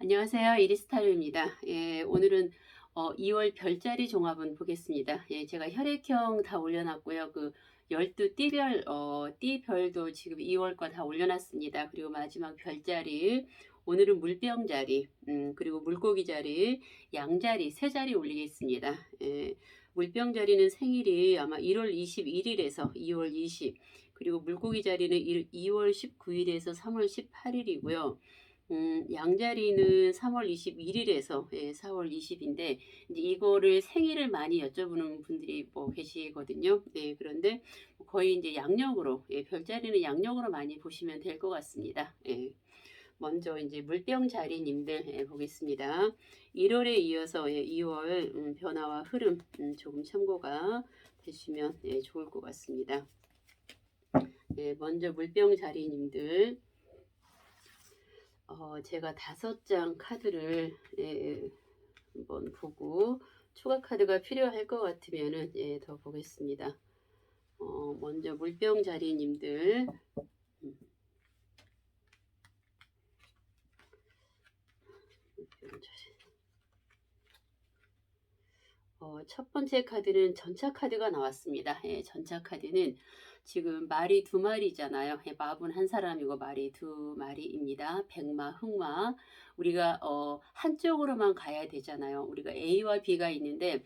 안녕하세요. 이리스타료입니다. 예, 오늘은 2월 별자리 종합은 보겠습니다. 예, 제가 혈액형 다 올려놨고요. 그 12띠별, 띠별도 지금 2월 거 다 올려놨습니다. 그리고 마지막 별자리, 오늘은 물병자리, 그리고 물고기자리, 양자리, 세 자리 올리겠습니다. 예, 물병자리는 생일이 아마 1월 21일에서 2월 20, 그리고 물고기자리는 2월 19일에서 3월 18일이고요. 양자리는 3월 21일에서 4월 20인데 이제 이거를 생일을 많이 여쭤보는 분들이 뭐 계시거든요. 네, 그런데 거의 이제 양력으로 별자리는 양력으로 많이 보시면 될 것 같습니다. 예. 먼저 이제 물병자리님들 보겠습니다. 1월에 이어서 2월 변화와 흐름 조금 참고가 되시면 좋을 것 같습니다. 먼저 물병자리님들 제가 5장 카드를 한번 보고 추가 카드가 필요할 것 같으면은 더 보겠습니다. 먼저 물병자리님들 첫 번째 카드는 전차 카드가 나왔습니다. 전차 카드는 지금 말이 두 마리잖아요. 마분 한 사람이고 말이 두 마리입니다. 백마, 흑마. 우리가 한쪽으로만 가야 되잖아요. 우리가 A와 B가 있는데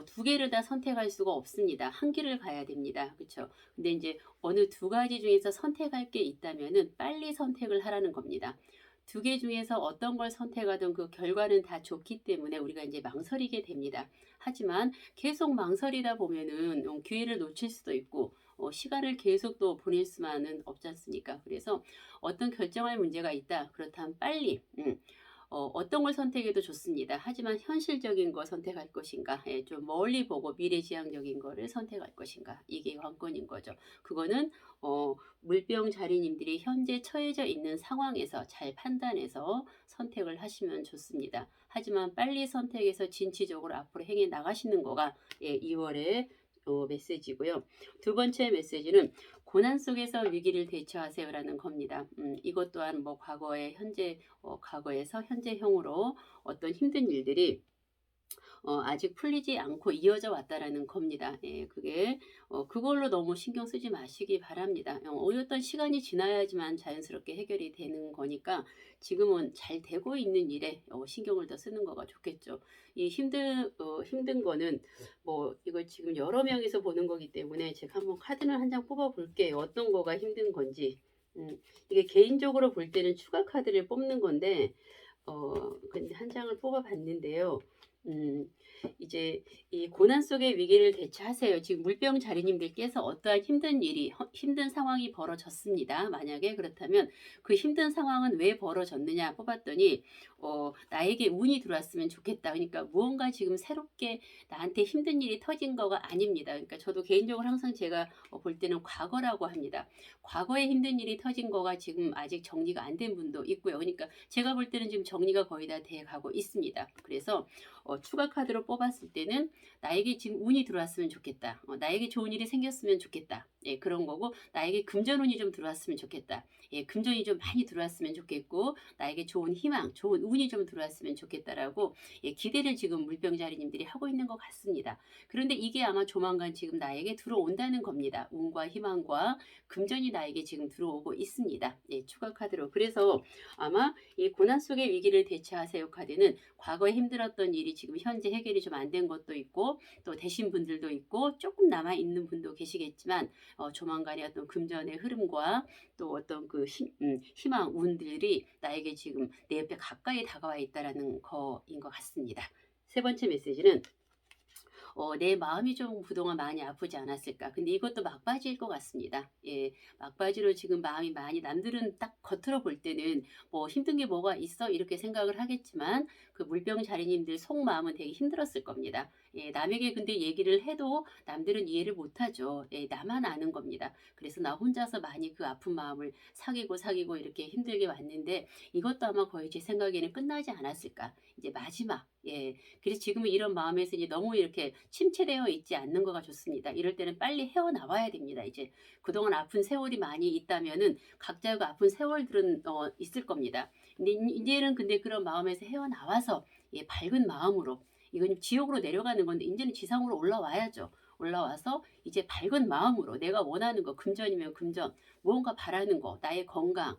두 개를 다 선택할 수가 없습니다. 한 길을 가야 됩니다. 그렇죠? 근데 이제 어느 두 가지 중에서 선택할 게 있다면은 빨리 선택을 하라는 겁니다. 두 개 중에서 어떤 걸 선택하든 그 결과는 다 좋기 때문에 우리가 이제 망설이게 됩니다. 하지만 계속 망설이다 보면은 기회를 놓칠 수도 있고 시간을 계속 또 보낼 수만은 없지 않습니까? 그래서 어떤 결정할 문제가 있다. 그렇다면 빨리 어떤 걸 선택해도 좋습니다. 하지만 현실적인 거 선택할 것인가, 좀 멀리 보고 미래지향적인 거를 선택할 것인가, 이게 관건인 거죠. 그거는 물병자리님들이 현재 처해져 있는 상황에서 잘 판단해서 선택을 하시면 좋습니다. 하지만 빨리 선택해서 진취적으로 앞으로 행해 나가시는 거가 2월의 메시지고요. 두 번째 메시지는 고난 속에서 위기를 대처하세요라는 겁니다. 이것 또한 뭐 과거에 과거에서 현재형으로 어떤 힘든 일들이 아직 풀리지 않고 이어져 왔다라는 겁니다. 그게 그걸로 너무 신경 쓰지 마시기 바랍니다. 어떤 시간이 지나야지만 자연스럽게 해결이 되는 거니까 지금은 잘 되고 있는 일에 신경을 더 쓰는 거가 좋겠죠. 이 힘든 거는 뭐 이걸 지금 여러 명이서 보는 거기 때문에 제가 한번 카드를 한 장 뽑아 볼게요. 어떤 거가 힘든 건지. 이게 개인적으로 볼 때는 추가 카드를 뽑는 건데 근데 한 장을 뽑아 봤는데요. 음, 이제 이 고난 속의 위기를 대처하세요. 지금 물병자리님들께서 어떠한 힘든 상황이 벌어졌습니다. 만약에 그렇다면 그 힘든 상황은 왜 벌어졌느냐 뽑았더니 나에게 운이 들어왔으면 좋겠다. 그러니까 무언가 지금 새롭게 나한테 힘든 일이 터진 거가 아닙니다. 그러니까 저도 개인적으로 항상 제가 볼 때는 과거라고 합니다. 과거에 힘든 일이 터진 거가 지금 아직 정리가 안 된 분도 있고요. 그러니까 제가 볼 때는 지금 정리가 거의 다 돼 가고 있습니다. 그래서 추가 카드로 뽑았을 때는 나에게 지금 운이 들어왔으면 좋겠다. 나에게 좋은 일이 생겼으면 좋겠다. 그런 거고 나에게 금전운이 좀 들어왔으면 좋겠다. 금전이 좀 많이 들어왔으면 좋겠고 나에게 좋은 희망, 좋은 운이 좀 들어왔으면 좋겠다라고 기대를 지금 물병자리님들이 하고 있는 것 같습니다. 그런데 이게 아마 조만간 지금 나에게 들어온다는 겁니다. 운과 희망과 금전이 나에게 지금 들어오고 있습니다. 추가 카드로. 그래서 아마 이 고난 속의 위기를 대처하세요 카드는 과거에 힘들었던 일이 지금 현재 해결이 좀 안 된 것도 있고 또 되신 분들도 있고 조금 남아 있는 분도 계시겠지만 조만간에 어떤 금전의 흐름과 또 어떤 그 희망 운들이 나에게 지금 내 옆에 가까이 다가와 있다라는 거인 것 같습니다. 세 번째 메시지는 내 마음이 좀 그동안 많이 아프지 않았을까. 근데 이것도 막바지일 것 같습니다. 막바지로 지금 마음이 많이 남들은 딱 겉으로 볼 때는 뭐 힘든 게 뭐가 있어 이렇게 생각을 하겠지만 그 물병자리님들 속마음은 되게 힘들었을 겁니다. 남에게 근데 얘기를 해도 남들은 이해를 못하죠. 나만 아는 겁니다. 그래서 나 혼자서 많이 그 아픈 마음을 사귀고 이렇게 힘들게 왔는데 이것도 아마 거의 제 생각에는 끝나지 않았을까. 이제 마지막. 그래서 지금은 이런 마음에서 이제 너무 이렇게 침체되어 있지 않는 거가 좋습니다. 이럴 때는 빨리 헤어나와야 됩니다. 이제 그동안 아픈 세월이 많이 있다면은 각자의 그 아픈 세월들은 있을 겁니다. 근데 이제는 근데 그런 마음에서 헤어나와서 밝은 마음으로 이건 지옥으로 내려가는 건데 이제는 지상으로 올라와야죠. 올라와서 이제 밝은 마음으로 내가 원하는 거 금전이면 금전, 무언가 바라는 거, 나의 건강,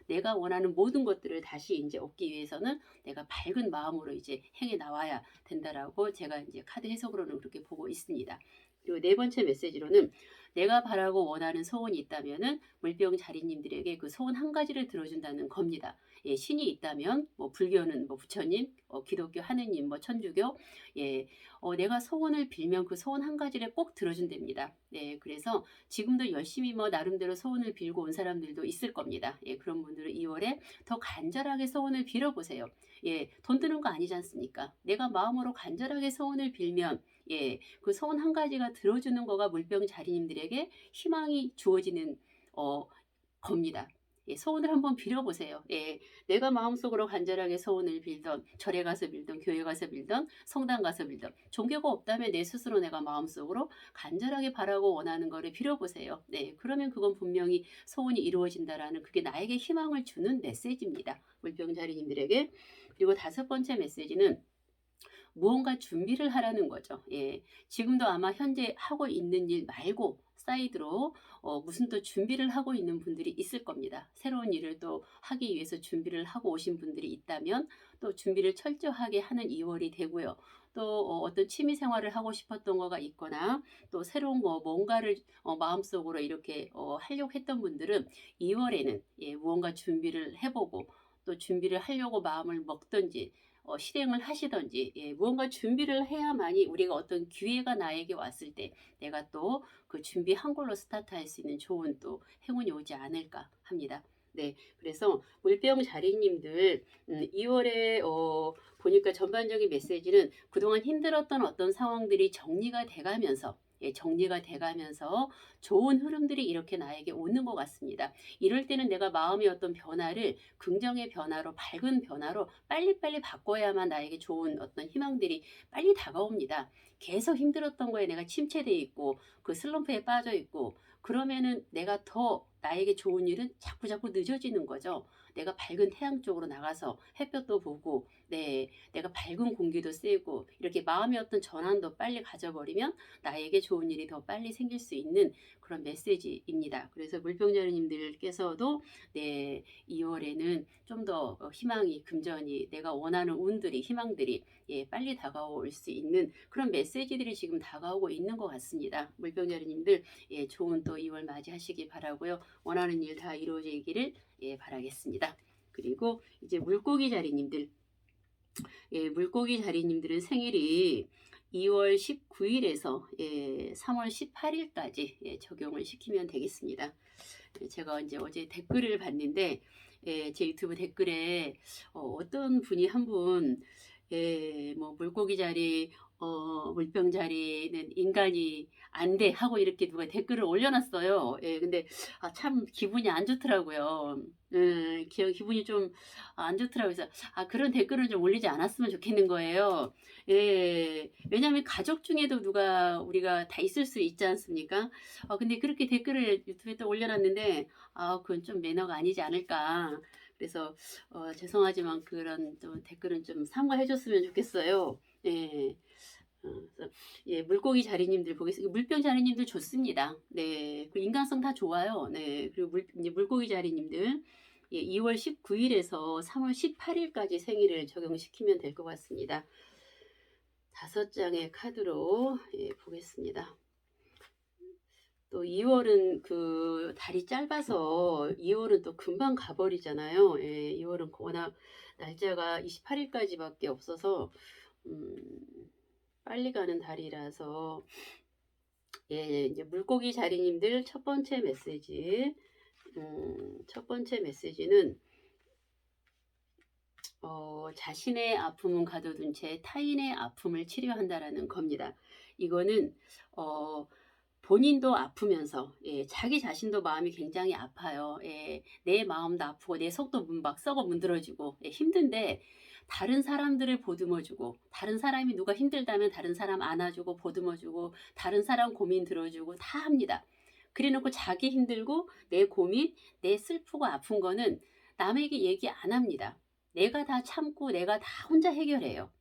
내가 원하는 모든 것들을 다시 이제 얻기 위해서는 내가 밝은 마음으로 이제 행해 나와야 된다라고 제가 이제 카드 해석으로는 그렇게 보고 있습니다. 그리고 네 번째 메시지로는 내가 바라고 원하는 소원이 있다면은 물병 자리님들에게 그 소원 한 가지를 들어준다는 겁니다. 신이 있다면 뭐 불교는 뭐 부처님, 기독교 하느님, 뭐 천주교, 내가 소원을 빌면 그 소원 한 가지를 꼭 들어준답니다. 그래서 지금도 열심히 뭐 나름대로 소원을 빌고 온 사람들도 있을 겁니다. 그런 분들은 2월에 더 간절하게 소원을 빌어보세요. 돈 드는 거 아니지 않습니까? 내가 마음으로 간절하게 소원을 빌면 그 소원 한 가지가 들어주는 거가 물병 자리님들에게 희망이 주어지는 겁니다. 소원을 한번 빌어보세요. 내가 마음속으로 간절하게 소원을 빌던, 절에 가서 빌던, 교회 가서 빌던, 성당 가서 빌던, 종교가 없다면 내 스스로 내가 마음속으로 간절하게 바라고 원하는 거를 빌어보세요. 그러면 그건 분명히 소원이 이루어진다라는 그게 나에게 희망을 주는 메시지입니다. 물병 자리님들에게. 그리고 다섯 번째 메시지는 무언가 준비를 하라는 거죠. 지금도 아마 현재 하고 있는 일 말고 사이드로 무슨 또 준비를 하고 있는 분들이 있을 겁니다. 새로운 일을 또 하기 위해서 준비를 하고 오신 분들이 있다면 또 준비를 철저하게 하는 2월이 되고요. 또 어떤 취미 생활을 하고 싶었던 거가 있거나 또 새로운 거 뭔가를 마음속으로 이렇게 하려고 했던 분들은 2월에는 무언가 준비를 해보고 또 준비를 하려고 마음을 먹든지 실행을 하시든지 무언가 준비를 해야만이 우리가 어떤 기회가 나에게 왔을 때 내가 또 그 준비한 걸로 스타트할 수 있는 좋은 또 행운이 오지 않을까 합니다. 그래서 물병 자리님들 2월에 보니까 전반적인 메시지는 그동안 힘들었던 어떤 상황들이 정리가 돼가면서 좋은 흐름들이 이렇게 나에게 오는 것 같습니다. 이럴 때는 내가 마음의 어떤 변화를 긍정의 변화로 밝은 변화로 빨리빨리 바꿔야만 나에게 좋은 어떤 희망들이 빨리 다가옵니다. 계속 힘들었던 거에 내가 침체돼 있고 그 슬럼프에 빠져 있고 그러면은 내가 더 나에게 좋은 일은 자꾸자꾸 늦어지는 거죠. 내가 밝은 태양 쪽으로 나가서 햇볕도 보고 내가 밝은 공기도 쐬고 이렇게 마음의 어떤 전환도 빨리 가져버리면 나에게 좋은 일이 더 빨리 생길 수 있는 그런 메시지입니다. 그래서 물병자리님들께서도 2월에는 좀 더 희망이 금전이 내가 원하는 운들이 희망들이 빨리 다가올 수 있는 그런 메시지들이 지금 다가오고 있는 것 같습니다. 물병자리님들 좋은 또 2월 맞이하시기 바라고요. 원하는 일 다 이루어지기를 바라겠습니다. 그리고 이제 물고기 자리님들 물고기 자리님들은 생일이 2월 19일에서 3월 18일까지 적용을 시키면 되겠습니다. 제가 이제 어제 댓글을 봤는데 제 유튜브 댓글에 어떤 분이 한 분 뭐 물고기 자리 물병 자리는 인간이 안 돼 하고 이렇게 누가 댓글을 올려놨어요. 근데 참 기분이 안 좋더라고요. 기분이 좀 안 좋더라고요. 그래서 그런 댓글을 좀 올리지 않았으면 좋겠는 거예요. 왜냐하면 가족 중에도 누가 우리가 다 있을 수 있지 않습니까? 근데 그렇게 댓글을 유튜브에 또 올려놨는데 그건 좀 매너가 아니지 않을까. 그래서 죄송하지만 그런 또 댓글은 좀 삼가해줬으면 좋겠어요. 물고기 자리님들 보겠습니다. 물병 자리님들 좋습니다. 그 인간성 다 좋아요. 그리고 이제 물고기 자리님들 2월 19일에서 3월 18일까지 생일을 적용시키면 될 것 같습니다. 5장의 카드로 보겠습니다. 또 2월은 그 달이 짧아서 2월은 또 금방 가버리잖아요. 2월은 워낙 날짜가 28일까지밖에 없어서 빨리 가는 달이라서 이제 물고기 자리님들 첫 번째 메시지 첫 번째 메시지는 자신의 아픔은 가둬둔 채 타인의 아픔을 치료한다라는 겁니다. 이거는 본인도 아프면서 자기 자신도 마음이 굉장히 아파요. 내 마음도 아프고 내 속도 막 썩어 문드러지고 힘든데 다른 사람들을 보듬어주고 다른 사람이 누가 힘들다면 다른 사람 안아주고 보듬어주고 다른 사람 고민 들어주고 다 합니다. 그래놓고 자기 힘들고 내 고민, 내 슬프고 아픈 거는 남에게 얘기 안 합니다. 내가 다 참고 내가 다 혼자 해결해요.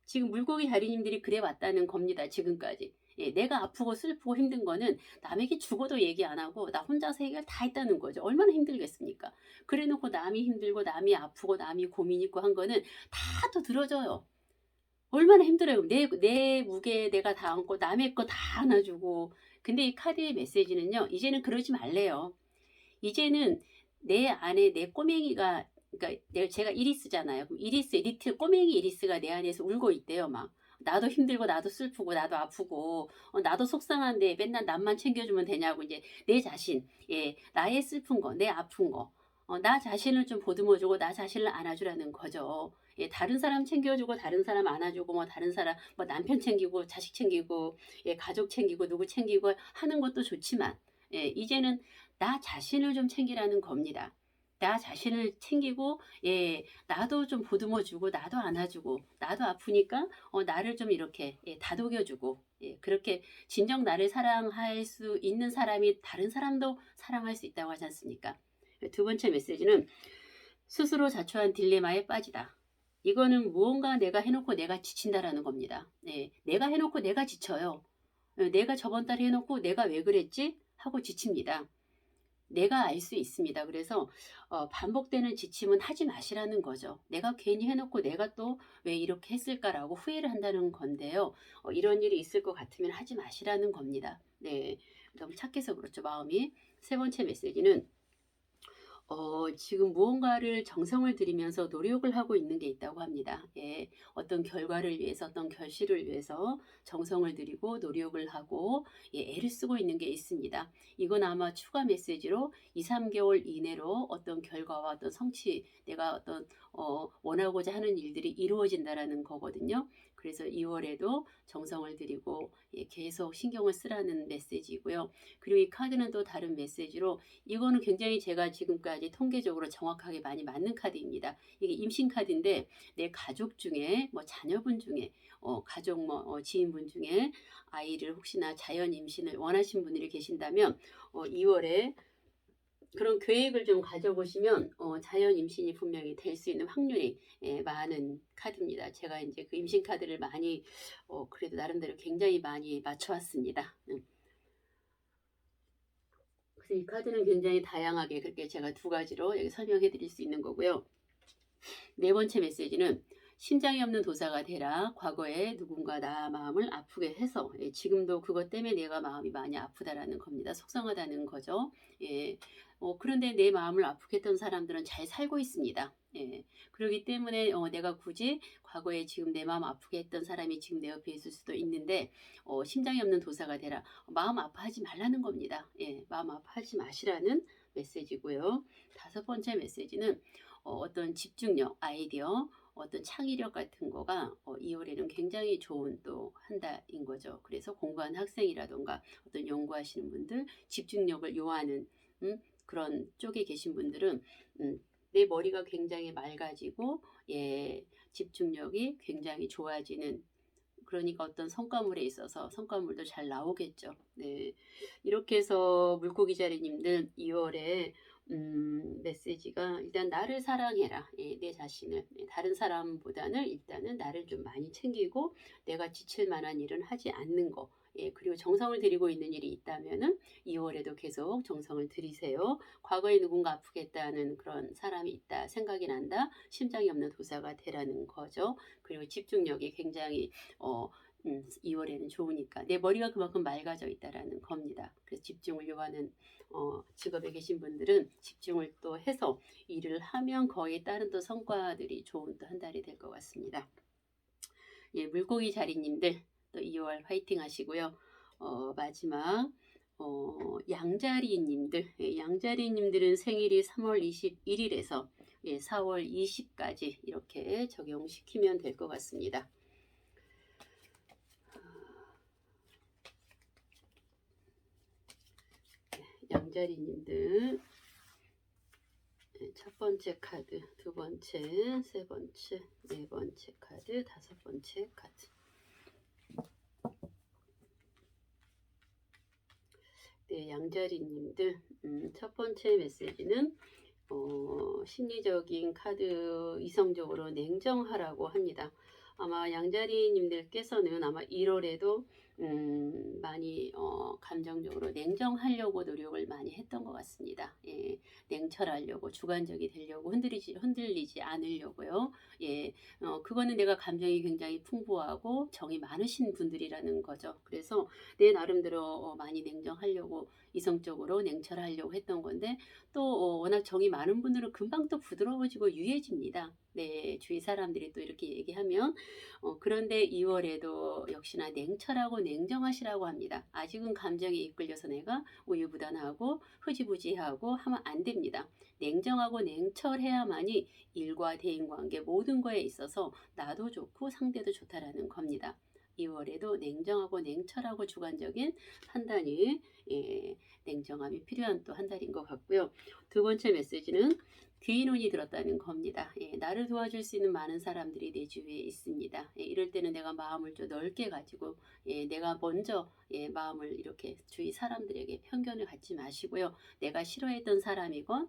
지금 물고기 자리님들이 그래 왔다는 겁니다. 지금까지. 예, 내가 아프고 슬프고 힘든 거는 남에게 죽어도 얘기 안 하고 나 혼자서 해결 다 했다는 거죠. 얼마나 힘들겠습니까? 그래 놓고 남이 힘들고 남이 아프고 남이 고민 있고 한 거는 다 또 들어줘요. 얼마나 힘들어요. 내 무게 내가 다 안고 남의 거 다 안아주고. 근데 이 카드의 메시지는요. 이제는 그러지 말래요. 이제는 내 안에 내 꼬맹이가, 그러니까 제가 이리스잖아요. 그럼 이리스, 리틀 꼬맹이 이리스가 내 안에서 울고 있대요. 막 나도 힘들고 나도 슬프고 나도 아프고 나도 속상한데 맨날 남만 챙겨주면 되냐고. 이제 내 자신, 예, 나의 슬픈 거, 내 아픈 거, 나 자신을 좀 보듬어주고 나 자신을 안아주라는 거죠. 예, 다른 사람 챙겨주고 다른 사람 안아주고 뭐 다른 사람 뭐 남편 챙기고 자식 챙기고, 예, 가족 챙기고 누구 챙기고 하는 것도 좋지만, 예, 이제는 나 자신을 좀 챙기라는 겁니다. 나 자신을 챙기고, 예, 나도 좀 보듬어주고 나도 안아주고 나도 아프니까 나를 좀 이렇게, 예, 다독여주고, 예, 그렇게 진정 나를 사랑할 수 있는 사람이 다른 사람도 사랑할 수 있다고 하지 않습니까? 두 번째 메시지는 스스로 자초한 딜레마에 빠지다. 이거는 무언가 내가 해놓고 내가 지친다라는 겁니다. 네, 내가 해놓고 내가 지쳐요. 내가 저번 달에 해놓고 내가 왜 그랬지? 하고 지칩니다. 내가 알 수 있습니다. 그래서 반복되는 지침은 하지 마시라는 거죠. 내가 괜히 해놓고 내가 또 왜 이렇게 했을까라고 후회를 한다는 건데요. 이런 일이 있을 것 같으면 하지 마시라는 겁니다. 네, 너무 착해서 그렇죠, 마음이. 세 번째 메시지는 지금 무언가를 정성을 들이면서 노력을 하고 있는 게 있다고 합니다. 예, 어떤 결과를 위해서, 어떤 결실을 위해서 정성을 들이고 노력을 하고, 예, 애를 쓰고 있는 게 있습니다. 이건 아마 추가 메시지로 2, 3개월 이내로 어떤 결과와 어떤 성취, 내가 어떤 원하고자 하는 일들이 이루어진다라는 거거든요. 그래서 2월에도 정성을 들이고, 예, 계속 신경을 쓰라는 메시지고요. 그리고 이 카드는 또 다른 메시지로, 이거는 굉장히 제가 지금까지 통계적으로 정확하게 많이 맞는 카드입니다. 이게 임신 카드인데, 내 가족 중에 뭐 자녀분 중에 가족 뭐 지인분 중에 아이를 혹시나 자연 임신을 원하신 분들이 계신다면 2월에 그런 계획을 좀 가져보시면 자연 임신이 분명히 될 수 있는 확률이, 예, 많은 카드입니다. 제가 이제 그 임신 카드를 많이 그래도 나름대로 굉장히 많이 맞춰왔습니다. 그래서 이 카드는 굉장히 다양하게 그렇게 제가 두 가지로 여기 설명해 드릴 수 있는 거고요. 네 번째 메시지는 심장이 없는 도사가 되라. 과거에 누군가 나 마음을 아프게 해서, 예, 지금도 그것 때문에 내가 마음이 많이 아프다라는 겁니다. 속상하다는 거죠. 예, 그런데 내 마음을 아프게 했던 사람들은 잘 살고 있습니다. 예, 그렇기 때문에 내가 굳이 과거에 지금 내 마음 아프게 했던 사람이 지금 내 옆에 있을 수도 있는데, 심장이 없는 도사가 되라. 마음 아파하지 말라는 겁니다. 예, 마음 아파하지 마시라는 메시지고요. 다섯 번째 메시지는 어떤 집중력, 아이디어, 어떤 창의력 같은 거가 2월에는 굉장히 좋은 또 한 달인 거죠. 그래서 공부하는 학생이라던가 어떤 연구하시는 분들, 집중력을 요하는 그런 쪽에 계신 분들은 내 머리가 굉장히 맑아지고, 예, 집중력이 굉장히 좋아지는, 그러니까 어떤 성과물에 있어서 성과물도 잘 나오겠죠. 네, 이렇게 해서 물고기 자리님들 2월에 메시지가 일단 나를 사랑해라. 예, 내 자신을, 예, 다른 사람보다는 일단은 나를 좀 많이 챙기고 내가 지칠 만한 일은 하지 않는 거. 예, 그리고 정성을 들이고 있는 일이 있다면은 2월에도 계속 정성을 들이세요. 과거에 누군가 아프게 했다는 그런 사람이 있다 생각이 난다. 심장이 없는 도사가 되라는 거죠. 그리고 집중력이 굉장히 2월에는 좋으니까 내 머리가 그만큼 맑아져 있다라는 겁니다. 그래서 집중을 요하는 직업에 계신 분들은 집중을 또 해서 일을 하면 거기에 따른 또 성과들이 좋은 또 한 달이 될 것 같습니다. 예, 물고기 자리님들 또 2월 화이팅 하시고요. 마지막 양자리님들, 예, 양자리님들은 생일이 3월 21일에서, 예, 4월 20까지 이렇게 적용시키면 될 것 같습니다. 양자리님들, 첫 번째 카드, 두 번째, 세 번째, 네 번째 카드, 다섯 번째 카드. 네, 양자리님들, 첫 번째 메시지는 심리적인 카드 이성적으로 냉정하라고 합니다. 아마 양자리님들께서는 아마 1월에도 많이 감정적으로 냉정하려고 노력을 많이 했던 것 같습니다. 예, 냉철하려고 주관적이 되려고 흔들리지 않으려고요. 예, 그거는 내가 감정이 굉장히 풍부하고 정이 많으신 분들이라는 거죠. 그래서 내 나름대로 많이 냉정하려고 이성적으로 냉철하려고 했던 건데 또 워낙 정이 많은 분들은 금방 또 부드러워지고 유해집니다. 네, 주위 사람들이 또 이렇게 얘기하면 그런데 2월에도 역시나 냉철하고 냉정하시라고 합니다. 아직은 감정에 이끌려서 내가 우유부단하고 흐지부지하고 하면 안 됩니다. 냉정하고 냉철해야만이 일과 대인관계 모든 거에 있어서 나도 좋고 상대도 좋다라는 겁니다. 2월에도 냉정하고 냉철하고 주관적인 판단이 냉정함이 필요한 또 한 달인 것 같고요. 두 번째 메시지는 귀인운이 들었다는 겁니다. 나를 도와줄 수 있는 많은 사람들이 내 주위에 있습니다. 이럴 때는 내가 마음을 좀 넓게 가지고 내가 먼저 마음을 이렇게 주위 사람들에게 편견을 갖지 마시고요. 내가 싫어했던 사람이건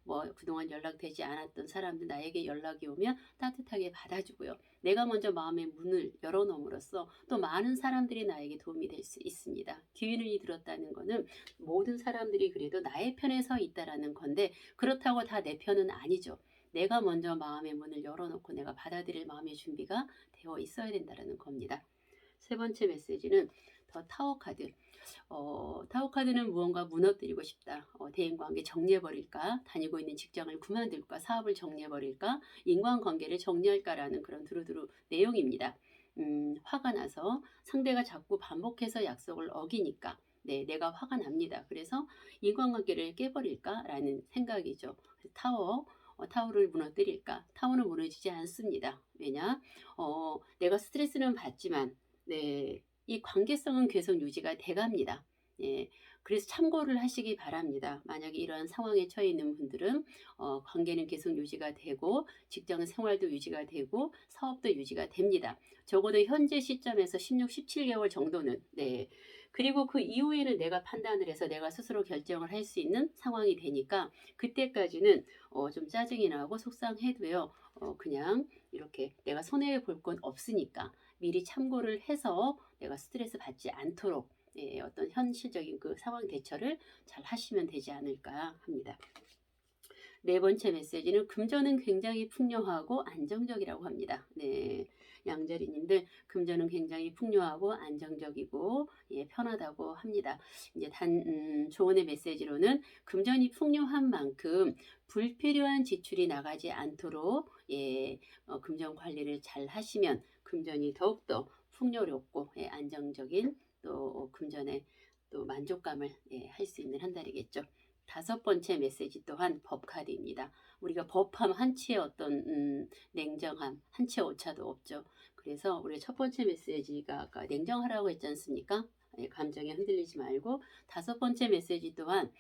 뭐 그동안 연락되지 않았던 사람들 나에게 연락이 오면 따뜻하게 받아주고요. 내가 먼저 마음의 문을 열어놓음으로써 또 많은 사람들이 나에게 도움이 될 수 있습니다. 귀인운이 들었다는 것은 모든 사람들이 그래도 나의 편에 서 있다라는 건데 그렇다고 다 내 편은 아니죠. 내가 먼저 마음의 문을 열어놓고 내가 받아들일 마음의 준비가 되어 있어야 된다는 겁니다. 세 번째 메시지는 더 타워 카드. 타워 카드는 무언가 무너뜨리고 싶다. 대인관계 정리해버릴까? 다니고 있는 직장을 그만둘까? 사업을 정리해버릴까? 인간관계를 정리할까라는 그런 두루두루 내용입니다. 화가 나서 상대가 자꾸 반복해서 약속을 어기니까 네, 내가 화가 납니다. 그래서 인간관계를 깨버릴까라는 생각이죠. 타워를 무너뜨릴까? 타워는 무너지지 않습니다. 왜냐? 내가 스트레스는 받지만 네, 이 관계성은 계속 유지가 돼갑니다. 예, 그래서 참고를 하시기 바랍니다. 만약에 이러한 상황에 처해 있는 분들은 관계는 계속 유지가 되고 직장 생활도 유지가 되고 사업도 유지가 됩니다. 적어도 현재 시점에서 16, 17개월 정도는 네. 그리고 그 이후에는 내가 판단을 해서 내가 스스로 결정을 할 수 있는 상황이 되니까 그때까지는 좀 짜증이 나고 속상해도요. 그냥 이렇게 내가 손해 볼 건 없으니까 미리 참고를 해서 내가 스트레스 받지 않도록 어떤 현실적인 그 상황 대처를 잘 하시면 되지 않을까 합니다. 네 번째 메시지는 금전은 굉장히 풍요하고 안정적이라고 합니다. 네, 양자리님들 금전은 굉장히 풍요하고 안정적이고 편하다고 합니다. 이제 조언의 메시지로는 금전이 풍요한 만큼 불필요한 지출이 나가지 않도록 금전 관리를 잘 하시면 금전이 더욱더 풍요롭고 안정적인 또 금전의 또 만족감을 할 수 있는 한 달이겠죠. 다섯 번째 메시지 또한 법카드입니다. 우리가 법함 한치의 어떤 냉정함, 한치의 오차도 없죠. 그래서 우리 첫 번째 메시지가 아까 냉정하라고 했지 않습니까? 감정에 흔들리지 말고 다섯 번째 메시지 또한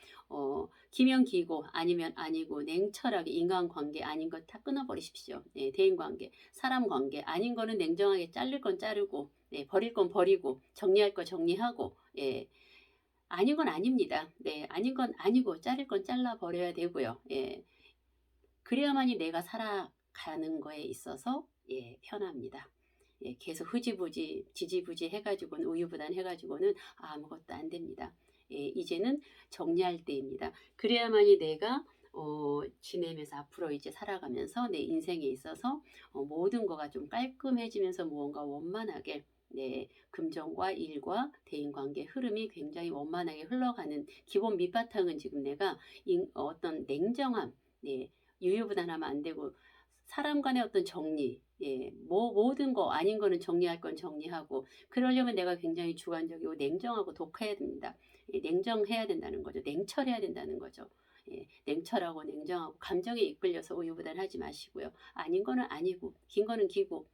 기면 기고 아니면 아니고 냉철하게 인간관계 아닌 것 다 끊어버리십시오. 대인관계, 사람관계 아닌 거는 냉정하게 자를 건 자르고 버릴 건 버리고 정리할 거 정리하고 아닌 건 아닙니다. 네, 아닌 건 아니고 자를 건 잘라 버려야 되고요. 그래야만이 내가 살아가는 거에 있어서 편합니다. 계속 흐지부지 지지부지 해가지고는 우유부단 해가지고는 아무것도 안 됩니다. 이제는 정리할 때입니다. 그래야만이 내가 지내면서 앞으로 이제 살아가면서 내 인생에 있어서 모든 거가 좀 깔끔해지면서 무언가 원만하게 금전과 일과 대인관계 흐름이 굉장히 원만하게 흘러가는 기본 밑바탕은 지금 내가 어떤 냉정함, 유유부단하면 안 되고 사람 간의 어떤 정리, 모든 거 아닌 거는 정리할 건 정리하고 그러려면 내가 굉장히 주관적이고 냉정하고 독해야 됩니다. 냉정해야 된다는 거죠. 냉철해야 된다는 거죠. 냉철하고 냉정하고 감정에 이끌려서 우유부단하지 마시고요. 아닌 거는 아니고 긴 거는 기고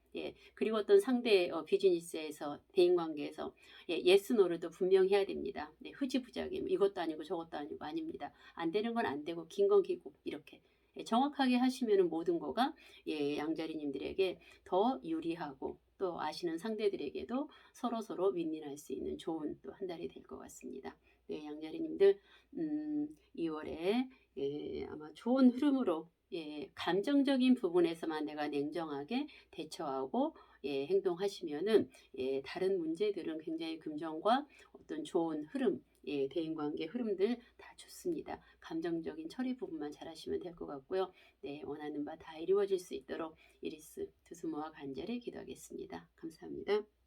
그리고 어떤 상대 비즈니스에서 대인관계에서 예스 노르도 분명해야 됩니다. 흐지부지하게 이것도 아니고 저것도 아니고 아닙니다. 안 되는 건 안 되고 긴 건 기고 이렇게 정확하게 하시면 모든 거가 양자리님들에게 더 유리하고 또 아시는 상대들에게도 서로서로 윈윈할 수 있는 좋은 또 한 달이 될 것 같습니다. 네, 양자리님들 2월에 아마 좋은 흐름으로 감정적인 부분에서만 내가 냉정하게 대처하고 행동하시면은 다른 문제들은 굉장히 긍정과 어떤 좋은 흐름, 대인관계 흐름들 다 좋습니다. 감정적인 처리 부분만 잘하시면 될 것 같고요. 네, 원하는 바 다 이루어질 수 있도록 이리스 두수모아 간절히 기도하겠습니다. 감사합니다.